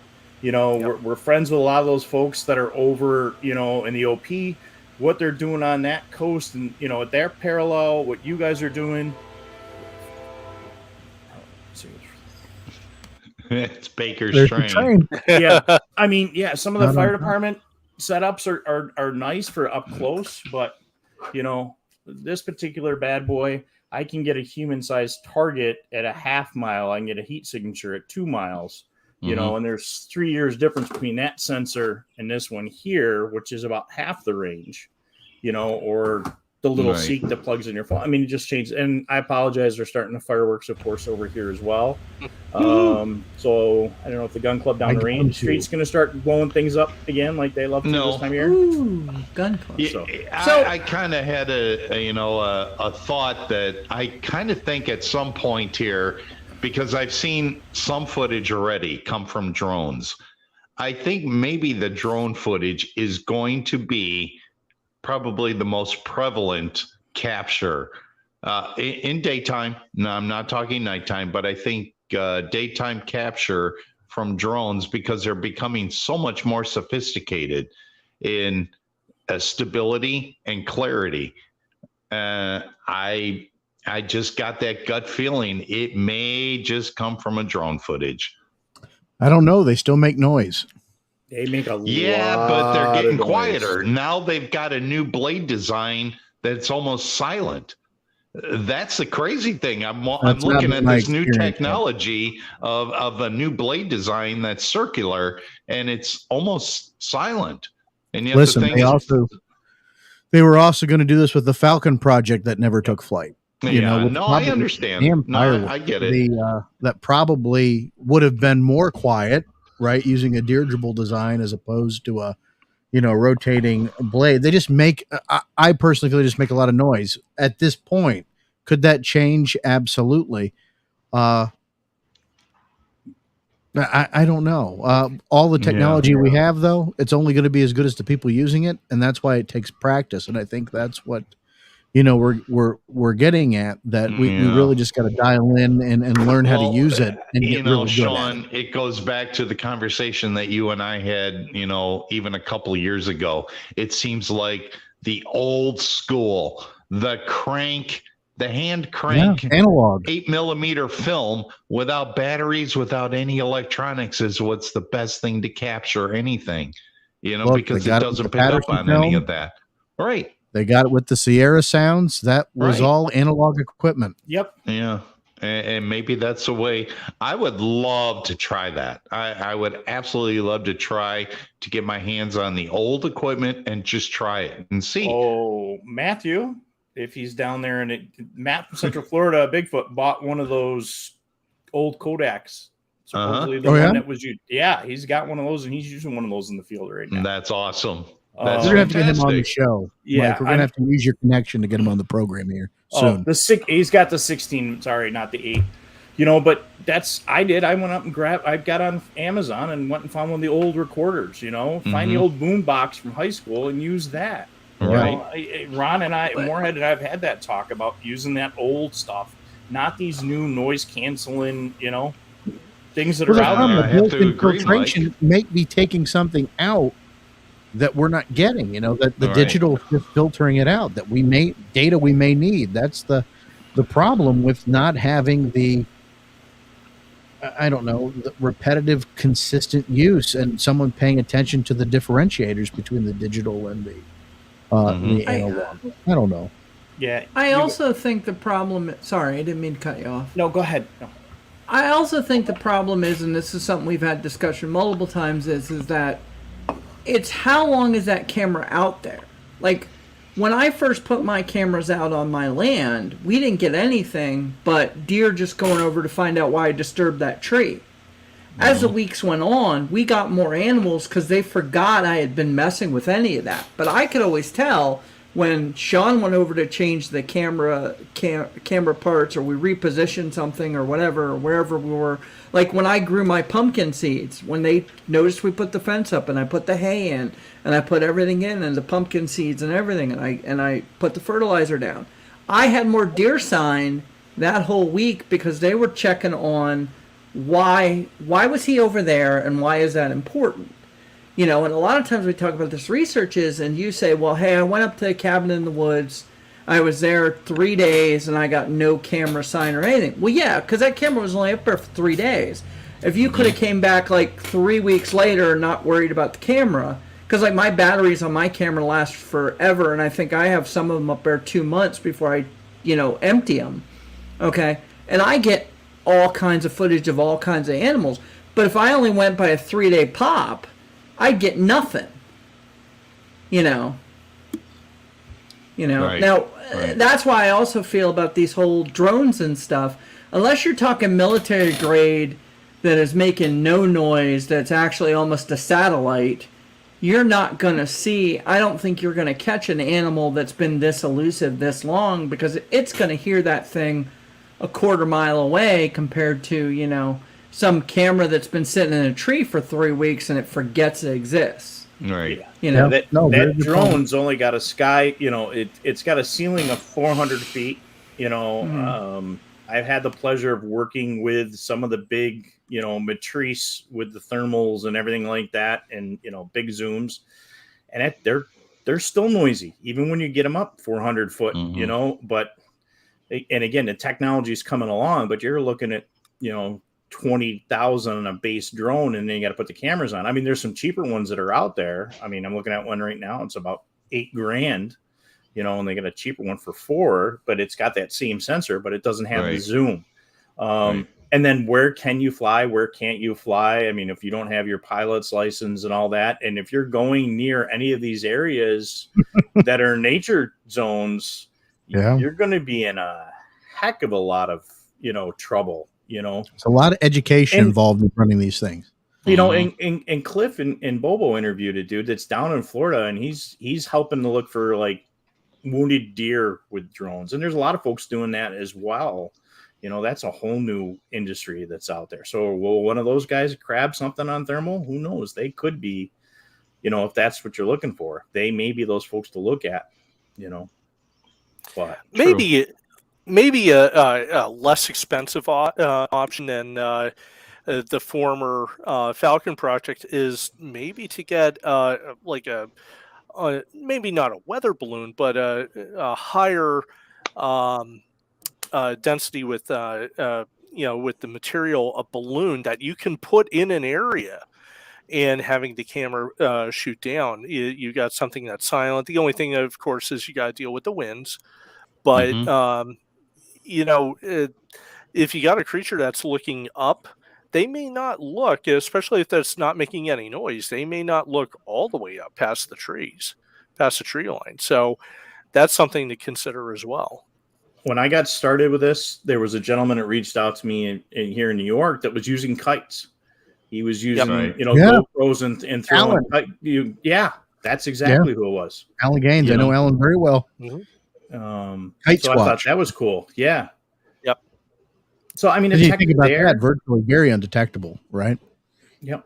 We're friends with a lot of those folks that are over, in the OP, what they're doing on that coast, and at their parallel, what you guys are doing. It's Baker's train. Yeah, I mean, some of the fire department setups are nice for up close, but this particular bad boy, I can get a human-sized target at a half mile. I can get a heat signature at 2 miles. And there's 3 years difference between that sensor and this one here, which is about half the range. Or the little Right. seat that plugs in your phone. I mean, it just changed. And I apologize. They're starting the fireworks, of course, over here as well. So I don't know if the gun club down the street's going to start blowing things up again, like they love to this time of year. Ooh, gun club. Yeah, I kind of had a thought that I kind of think at some point here, because I've seen some footage already come from drones. I think maybe the drone footage is going to be probably the most prevalent capture in daytime. No, I'm not talking nighttime, but I think daytime capture from drones, because they're becoming so much more sophisticated in stability and clarity. I just got that gut feeling it may just come from a drone footage. I don't know. They still make noise. They make a but they're getting quieter. Now they've got a new blade design that's almost silent. That's the crazy thing. I'm looking at this new technology of a new blade design that's circular, and it's almost silent. And yet listen, they were also going to do this with the Falcon project that never took flight. I understand. No, I get it. That probably would have been more quiet, right? Using a dirigible design as opposed to a, rotating blade. They just make, I personally feel they just make a lot of noise at this point. Could that change? Absolutely. I don't know. All the technology we have, though, it's only going to be as good as the people using it. And that's why it takes practice. And I think that's what, we're getting at, that we really just got to dial in and learn how to use it. And get really Sean, it goes back to the conversation that you and I had, even a couple of years ago. It seems like the old school, the hand crank analog 8mm film without batteries, without any electronics, is what's the best thing to capture anything, because it doesn't pick up on any of that. Right. They got it with the Sierra sounds. That was all analog equipment. Yep. Yeah. And maybe that's the way. I would love to try that. I would absolutely love to try to get my hands on the old equipment and just try it and see. Oh, Matthew, if he's down there, and Matt from Central Florida, Bigfoot, bought one of those old Kodaks. Supposedly the one that was used. Yeah, he's got one of those, and he's using one of those in the field right now. That's awesome. We're going to have to get him on the show. Yeah. Mike, we're going to have to use your connection to get him on the program here soon. He's got the 16, sorry, not the 8. But I went up and I got on Amazon and went and found one of the old recorders, find the old boom box from high school and use that. Right. Ron and Moorhead and I have had that talk about using that old stuff, not these new noise canceling, things that are out there. I have to agree, filtration may be taking something out that we're not getting, that the digital is filtering it out, that data we may need. That's the problem with not having the repetitive, consistent use, and someone paying attention to the differentiators between the digital and the analog. I don't know. Yeah. I also think the problem, sorry, I didn't mean to cut you off. No, go ahead. No. I also think the problem is, and this is something we've had discussion multiple times, is that it's how long is that camera out there? Like, when I first put my cameras out on my land, we didn't get anything but deer just going over to find out why I disturbed that tree. As the weeks went on, we got more animals because they forgot I had been messing with any of that. But I could always tell when Sean went over to change the camera parts, or we repositioned something or whatever, or wherever we were. Like when I grew my pumpkin seeds, when they noticed we put the fence up and I put the hay in and I put everything in and the pumpkin seeds and everything, and I put the fertilizer down, I had more deer sign that whole week because they were checking on why was he over there and why is that important? And a lot of times we talk about this research and you say, well, hey, I went up to a cabin in the woods. I was there 3 days and I got no camera sign or anything. Well, yeah, because that camera was only up there for 3 days. If you could have came back like 3 weeks later and not worried about the camera, because like my batteries on my camera last forever, and I think I have some of them up there 2 months before I, empty them. Okay, and I get all kinds of footage of all kinds of animals. But if I only went by a 3-day pop, I'd get nothing. Right. Now, Right. that's why I also feel about these whole drones and stuff. Unless you're talking military grade that is making no noise, that's actually almost a satellite, you're not going to see, I don't think you're going to catch an animal that's been this elusive this long, because it's going to hear that thing a quarter mile away compared to, some camera that's been sitting in a tree for 3 weeks and it forgets it exists. Right. That drone's only got a sky, it's got a ceiling of 400 feet. I've had the pleasure of working with some of the big, Matrice with the thermals and everything like that, and big zooms, and they're still noisy even when you get them up 400 foot. But and again, the technology is coming along, but you're looking at 20,000 on a base drone, and then you got to put the cameras on. I mean, there's some cheaper ones that are out there. I mean, I'm looking at one right now. It's about $8,000, and they got a cheaper one for $4,000, but it's got that same sensor, but it doesn't have the zoom. And then where can you fly? Where can't you fly? I mean, if you don't have your pilot's license and all that, and if you're going near any of these areas that are nature zones, you're going to be in a heck of a lot of, trouble. It's a lot of education involved in running these things. And Cliff and Bobo interviewed a dude that's down in Florida, and he's helping to look for like wounded deer with drones. And there's a lot of folks doing that as well. That's a whole new industry that's out there. So will one of those guys grab something on thermal? Who knows? They could be, if that's what you're looking for, they may be those folks to look at, but maybe a less expensive option than the former Falcon project is maybe to get like maybe not a weather balloon, but a higher density with with the material, a balloon that you can put in an area and having the camera shoot down. You got something that's silent. The only thing, of course, is you got to deal with the winds. But if you got a creature that's looking up, they may not look, especially if that's not making any noise, they may not look all the way up past the trees, past the tree line. So that's something to consider as well. When I got started with this, there was a gentleman that reached out to me here in New York that was using kites. He was using, GoPros and throwing kites. That's exactly who it was. Alan Gaines. I know Alan very well. Kite so I thought that was cool. Yeah. Yep. So I mean, if you think about that, virtually very undetectable, right? Yep.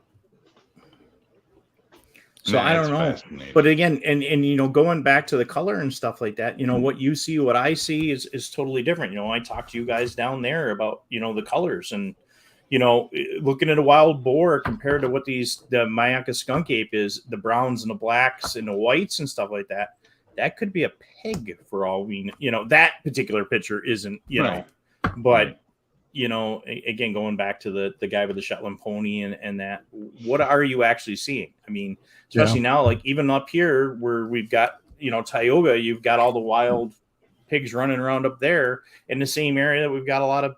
So I don't know, but again, and going back to the color and stuff like that, what you see, what I see is totally different. I talked to you guys down there about the colors, and looking at a wild boar compared to what the Myakka skunk ape is, the browns and the blacks and the whites and stuff like that. That could be a pig for all we know. That particular picture isn't, but again, going back to the guy with the Shetland pony and that, what are you actually seeing? I mean, especially now, like even up here where we've got, Tioga, you've got all the wild pigs running around up there in the same area that we've got a lot of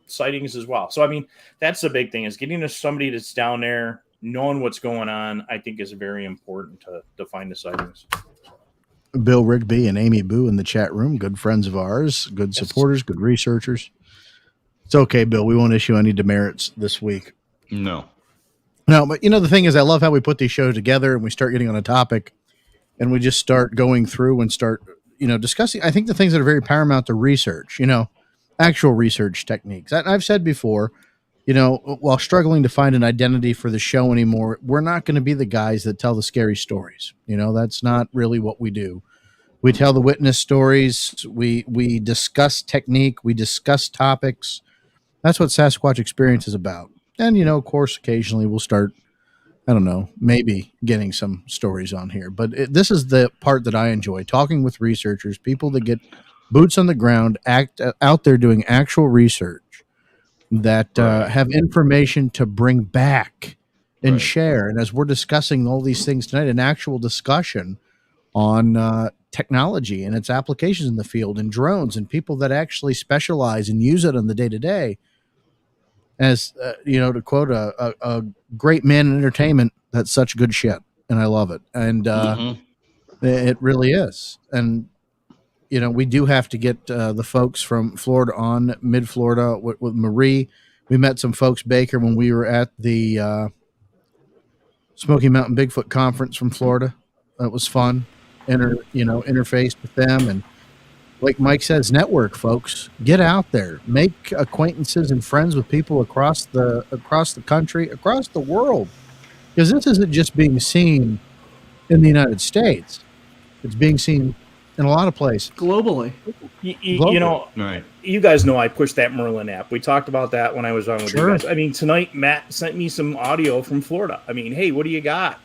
sightings as well. So, I mean, that's the big thing, is getting to somebody that's down there, knowing what's going on, I think is very important to find the sightings. Bill Rigby and Amy Boo in the chat room, good friends of ours, good supporters, good researchers. It's okay, Bill. We won't issue any demerits this week. No, but the thing is, I love how we put these shows together and we start getting on a topic and we just start going through and start, discussing. I think the things that are very paramount to research, actual research techniques. I've said before, while struggling to find an identity for the show anymore, we're not going to be the guys that tell the scary stories. That's not really what we do. We tell the witness stories. We discuss technique. We discuss topics. That's what Sasquatch Experience is about. And, of course, occasionally we'll start, I don't know, maybe getting some stories on here. But this is the part that I enjoy, talking with researchers, people that get boots on the ground, out there doing actual research, that have information to bring back and share. And as we're discussing all these things tonight, an actual discussion on technology and its applications in the field, and drones, and people that actually specialize and use it on the day-to-day. As to quote a great man in entertainment, that's such good shit, and I love it. And it really is. And we do have to get the folks from Florida on, mid-Florida, with Marie. We met some folks, Baker, when we were at the Smoky Mountain Bigfoot Conference from Florida. That was fun. Interfaced with them, and like Mike says, network, folks. Get out there, make acquaintances and friends with people across the country, across the world, because this isn't just being seen in the United States; it's being seen in a lot of places globally. Right. You guys know I pushed that Merlin app. We talked about that when I was on with you guys. I mean, tonight Matt sent me some audio from Florida. I mean, hey, what do you got?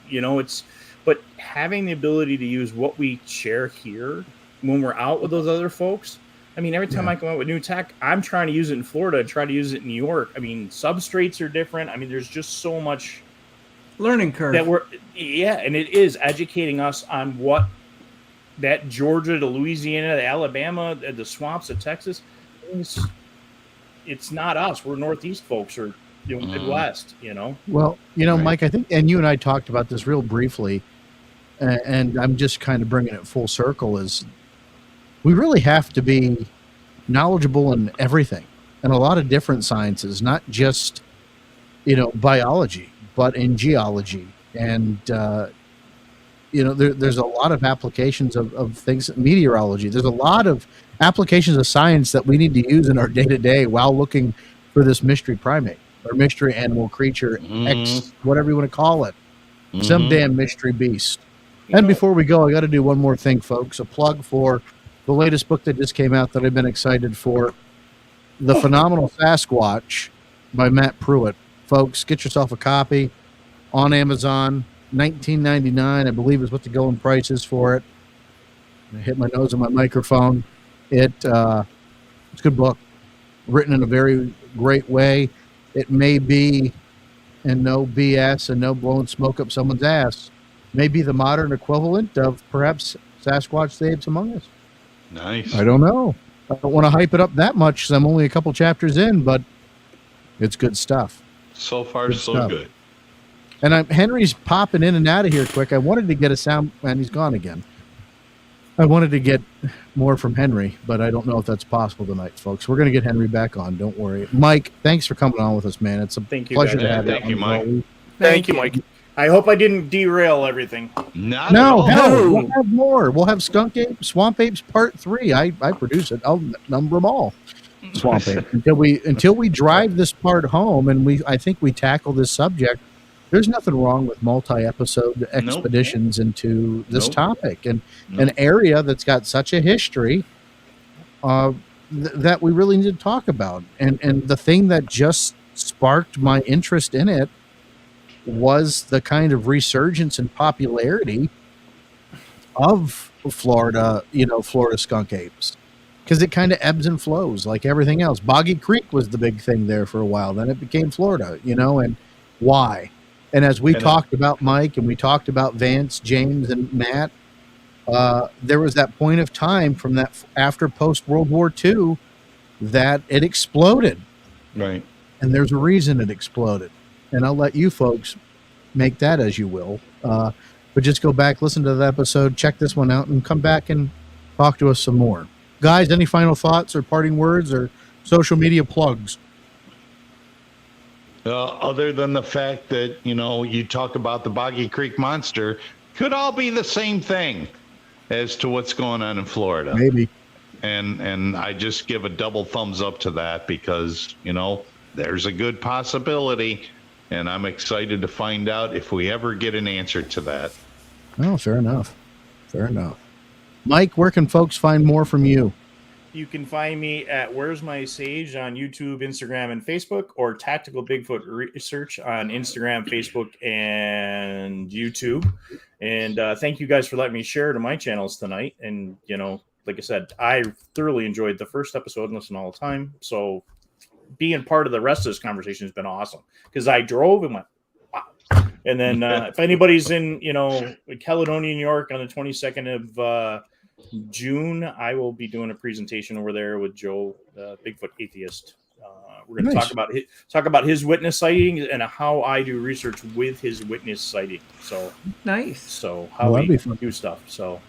But having the ability to use what we share here when we're out with those other folks. I mean, every time I come out with new tech, I'm trying to use it in Florida and try to use it in New York. I mean, substrates are different. I mean, there's just so much learning curve and it is educating us on what that Georgia to Louisiana, the Alabama, the swamps of Texas. It's not us. We're Northeast folks or Midwest. Well, Mike, I think, and you and I talked about this real briefly, and I'm just kind of bringing it full circle. Is we really have to be knowledgeable in everything, and a lot of different sciences, not just biology, but in geology and. There's a lot of applications of things, meteorology. There's a lot of applications of science that we need to use in our day-to-day while looking for this mystery primate or mystery animal creature, X, whatever you want to call it, some damn mystery beast. And before we go, I got to do one more thing, folks, a plug for the latest book that just came out that I've been excited for, The Phenomenal Sasquatch by Matt Pruitt. Folks, get yourself a copy on Amazon. $19.99, I believe, is what the going price is for it. I hit my nose on my microphone. It's a good book, written in a very great way. It may be, and no BS and no blowing smoke up someone's ass, may be the modern equivalent of perhaps Sasquatch the Apes Among Us. Nice. I don't know. I don't want to hype it up that much because I'm only a couple chapters in, but it's good stuff. So far, so good. And Henry's popping in and out of here quick. I wanted to get a sound, and he's gone again. I wanted to get more from Henry, but I don't know if that's possible tonight, folks. We're going to get Henry back on. Don't worry. Mike, thanks for coming on with us, man. It's a pleasure to have you. Thank you, Mike. Thank you, Mike. I hope I didn't derail everything. No, we'll have more. We'll have Skunk Apes, Swamp Apes Part 3. I produce it. I'll number them all. Swamp Apes. Until we drive this part home, and I think we tackle this subject. There's nothing wrong with multi-episode expeditions into this topic and an area that's got such a history that we really need to talk about. And the thing that just sparked my interest in it was the kind of resurgence and popularity of Florida, Florida skunk apes. Because it kind of ebbs and flows like everything else. Boggy Creek was the big thing there for a while. Then it became Florida, and why? And as we talked about Mike and we talked about Vance, James, and Matt, there was that point of time from that after post-World War II that it exploded. Right. And there's a reason it exploded. And I'll let you folks make that as you will. But just go back, listen to that episode, check this one out, and come back and talk to us some more. Guys, any final thoughts or parting words or social media plugs? Other than the fact that, you talk about the Boggy Creek Monster, could all be the same thing as to what's going on in Florida. Maybe. And I just give a double thumbs up to that because, there's a good possibility. And I'm excited to find out if we ever get an answer to that. Oh, fair enough. Fair enough. Mike, where can folks find more from you? You can find me at Where's My Sage on YouTube, Instagram, and Facebook, or Tactical Bigfoot Research on Instagram, Facebook, and YouTube. And thank you guys for letting me share to my channels tonight. And, like I said, I thoroughly enjoyed the first episode and listen all the time. So being part of the rest of this conversation has been awesome because I drove and went, wow. And then if anybody's in, Caledonia, New York on the 22nd of June, I will be doing a presentation over there with Joe, Bigfoot Atheist. We're going to talk about his witness sighting and how I do research with his witness sighting. So nice. So how we do stuff. So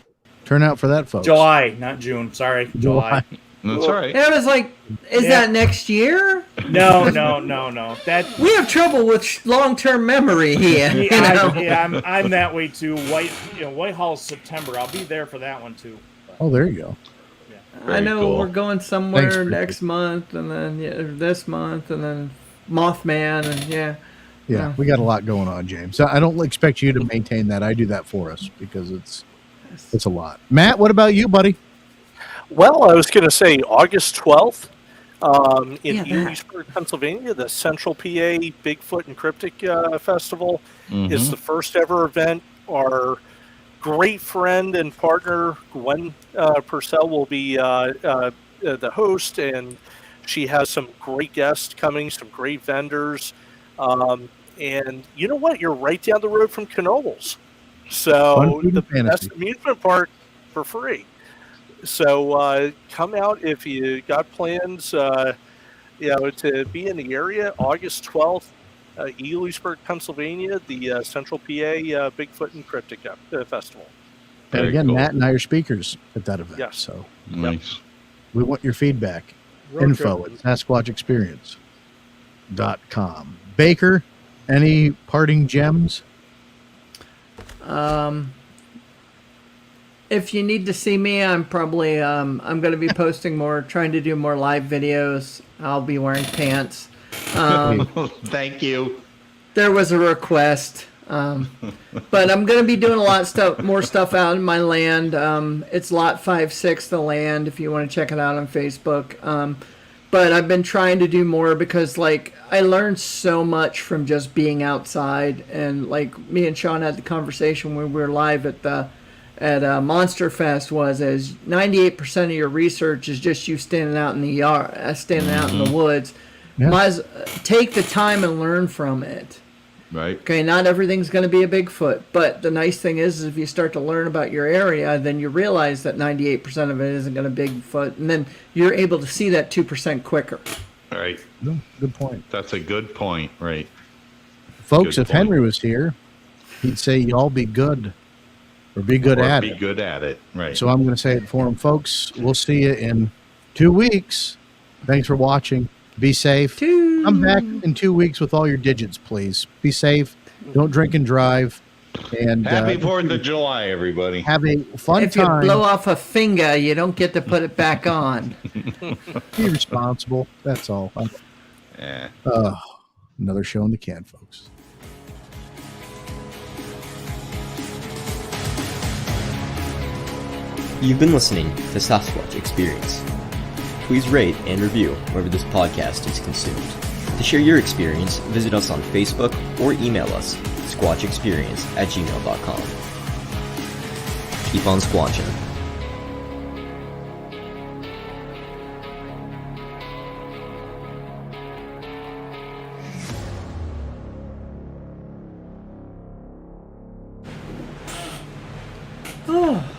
Turn out for that, folks. July, not June. Sorry, July. That's all right. It was like, is that next year? No. That we have trouble with long-term memory here. I'm that way too. Whitehall's September. I'll be there for that one too. Oh, there you go. I know cool. we're going somewhere Thanks, next month, and then this month, and then Mothman, and Yeah, we got a lot going on, James. I don't expect you to maintain that. I do that for us because it's a lot. Matt, what about you, buddy? Well, I was going to say August 12th in Ely'sburg, Pennsylvania, the Central PA Bigfoot and Cryptic Festival is the first ever event. Our great friend and partner, Gwen Purcell, will be the host, and she has some great guests coming, some great vendors. And you know what? You're right down the road from Knoebels. So the best amusement park for free. So come out if you got plans, to be in the area. August 12th, Ely'sburg, Pennsylvania, the Central PA Bigfoot and Cryptic Festival. And again, Matt and I are speakers at that event. Yes. So Nice. we want your feedback. Info at SasquatchExperience.com. Baker, any parting gems? If you need to see me, I'm probably I'm going to be posting more, trying to do more live videos. I'll be wearing pants. Thank you. There was a request, but I'm going to be doing a lot of more stuff out in my land. It's lot 5-6, the land. If you want to check it out on Facebook. But I've been trying to do more because, like, I learned so much from just being outside, and like me and Sean had the conversation when we were live at Monster Fest was as 98% of your research is just you standing out in the yard, standing out in the woods. Yeah. Take the time and learn from it. Right. Okay, not everything's going to be a Bigfoot, but the nice thing is if you start to learn about your area, then you realize that 98% of it isn't going to Bigfoot, and then you're able to see that 2% quicker. All right. Good point. That's a good point, right. Folks, if Henry was here, he'd say y'all be good. Or be good at it. Be good at it, right. So I'm going to say it for him. Folks, we'll see you in 2 weeks. Thanks for watching. Be safe. Come back in 2 weeks with all your digits, please. Be safe. Don't drink and drive. And Happy 4th of July, everybody. Have a fun if time. If you blow off a finger, you don't get to put it back on. Be responsible. That's all. Yeah. Another show in the can, folks. You've been listening to the Sasquatch Experience. Please rate and review wherever this podcast is consumed. To share your experience, visit us on Facebook or email us, squatchexperience@gmail.com. Keep on squatching.